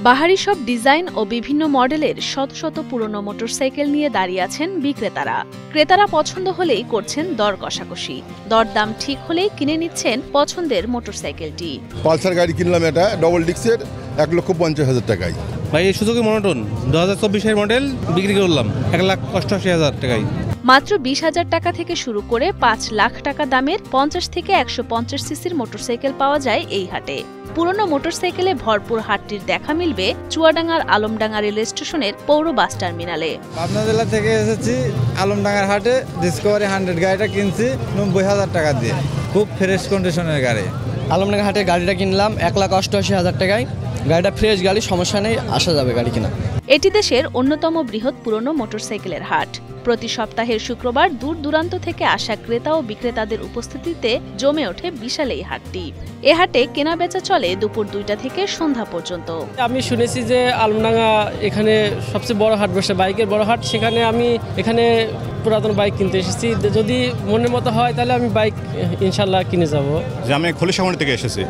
বাহারি সব ডিজাইন ও বিভিন্ন মডেলের শত শত পুরনো মোটরসাইকেল নিয়ে দাঁড়িয়ে আছেন বিক্রেতারা। ক্রেতারা পছন্দ হলেই করছেন দর কষাকষি, দরদাম ঠিক হলেই কিনে নিচ্ছেন পছন্দের মোটরসাইকেলটি। পালসার গাড়ি কিনলাম, এটা ডবল ডিক্সের 1,50,000 টাকায়। ভাই এই সুজুকি মনোটন 2024 মডেল বিক্রি করলাম 1,88,000 টাকায়। মাত্র 20,000 টাকা থেকে শুরু করে 5 লাখ টাকা দামের 50 থেকে 150 সিসির মোটরসাইকেল পাওয়া যায় এই হাটে। পুরনো মোটরসাইকেলে ভরপুর হাটটির দেখা মিলবে চুয়াডাঙ্গার আলমডাঙ্গা রেল স্টেশনের পৌর বাস টার্মিনালে। পাবনা জেলা থেকে এসেছি আলমডাঙ্গার হাটে। ডিসকভারি 100 গাড়িটা কিনছি 90,000 টাকা দিয়ে, খুব ফ্রেশ কন্ডিশনের গাড়ি। আলমডাঙ্গা হাটে গাড়িটা কিনলাম 1,88,000 টাকায়। গাড়িটা ফ্রেশ গাড়ি, সমস্যা নেই, আসা যাবে গাড়ি কিনা। এটি দেশের অন্যতম বৃহৎ পুরনো মোটরসাইকেলের হাট। প্রতি সপ্তাহের শুক্রবার দূর দূরান্ত থেকে আসা ক্রেতা ও বিক্রেতাদের উপস্থিতিতে জমে ওঠে বিশাল এই হাটটি। এ হাটে কেনা বেচা চলে দুপুর 2টা থেকে সন্ধ্যা পর্যন্ত। আমি শুনেছি যে আলমডাঙ্গা এখানে সবচেয়ে বড় হাট বসে, বাইকের বড় হাট। সেখানে আমি এখানে পুরাতন বাইক কিনতে এসেছি। যদি মনের মতো হয় তাহলে আমি বাইক ইনশাল্লাহ কিনে যাব। যে আমি খলিশামণি থেকে এসেছি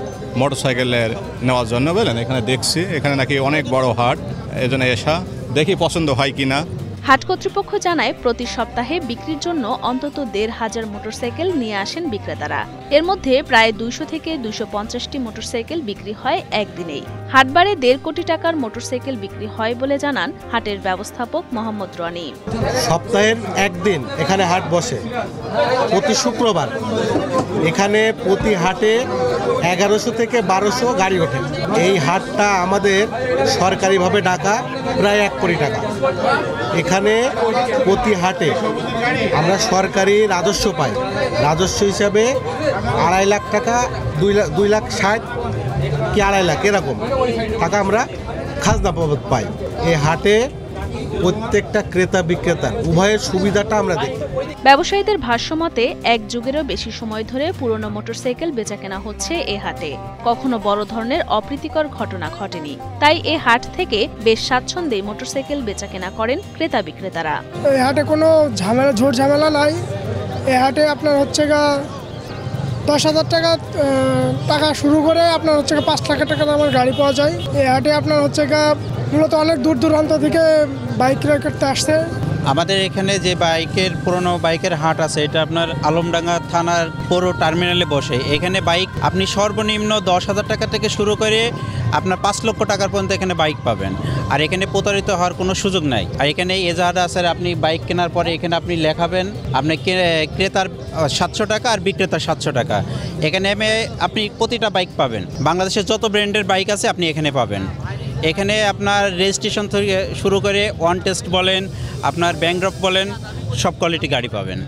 মোটরসাইকেলের নেওয়ার জন্য, বলেন এখানে দেখছি এখানে নাকি অনেক বড় হাট, এজন্য এসা দেখি পছন্দ হয় কিনা। হাট কর্তৃপক্ষ জানায় প্রতি সপ্তাহে বিক্রির জন্য অন্তত 1,500 মোটরসাইকেল নিয়ে আসেন বিক্রেতারা। এর মধ্যে প্রায় 200 থেকে 250টি মোটরসাইকেল বিক্রি হয় একদিনেই। হাটবারে 1.5 কোটি টাকার মোটরসাইকেল বিক্রি হয় বলে জানান হাটের ব্যবস্থাপক মোহাম্মদ রনি। সপ্তাহের একদিন এখানে হাট বসে, প্রতি শুক্রবার। এখানে প্রতি হাটে 1100 থেকে 1200 গাড়ি ওঠে। এই হাটটা আমাদের সরকারিভাবে ডাকা প্রায় 1 কোটি টাকা। এখানে প্রতি হাটে আমরা সরকারি রাজস্ব পাই। রাজস্ব হিসাবে 2.5 লাখ টাকা, 2,60,000 কি 2.5 লাখ এরকম টাকা আমরা খাজনা বাবদ পাই। এই হাটে প্রত্যেকটা ক্রেতা বিক্রেতার উভয়ের সুবিধাটা আমরা দেখি। ব্যবসায়ীদের ভাষ্যমতে 1 যুগেরও বেশি সময় ধরে পুরনো মোটরসাইকেল বেচাকেনা হচ্ছে এ হাটে। কখনো বড় ধরনের অপ্রীতিকর ঘটনা ঘটেনি, তাই এ হাট থেকে বেশ স্বাচ্ছন্দ্যে মোটরসাইকেল বেচাকেনা করেন ক্রেতা বিক্রেতারা। এই হাটে কোনো ঝোট ঝামেলা নাই। এই হাটে আপনার হচ্ছে 10,000 টাকা শুরু করে আপনার হচ্ছে 5 লাখ টাকা দামের গাড়ি পাওয়া যায়। এই হাটে আপনার হচ্ছে মূলত অনেক দূর দূরান্ত থেকে বাইক ক্রয় করতে আসছে। আমাদের এখানে যে পুরনো বাইকের হাট আছে, এটা আপনার আলমডাঙ্গা থানার পৌর টার্মিনালে বসে। এখানে বাইক আপনি সর্বনিম্ন 10,000 টাকা থেকে শুরু করে আপনার 5 লক্ষ টাকার পর্যন্ত এখানে বাইক পাবেন। আর এখানে প্রতারিত হওয়ার কোনো সুযোগ নাই। আর এখানে এজাহার আছে, আপনি বাইক কেনার পরে এখানে আপনি লেখাবেন আপনি ক্রেতার 700 টাকা আর বিক্রেতার 700 টাকা। এখানে আপনি প্রতিটা বাইক পাবেন। বাংলাদেশের যত ব্র্যান্ডের বাইক আছে আপনি এখানে পাবেন। এখানে আপনার রেজিস্ট্রেশন থেকে শুরু করে ওয়ান টেস্ট বলেন, আপনার ব্যাংক ড্রপ বলেন, সব কোয়ালিটি গাড়ি পাবেন।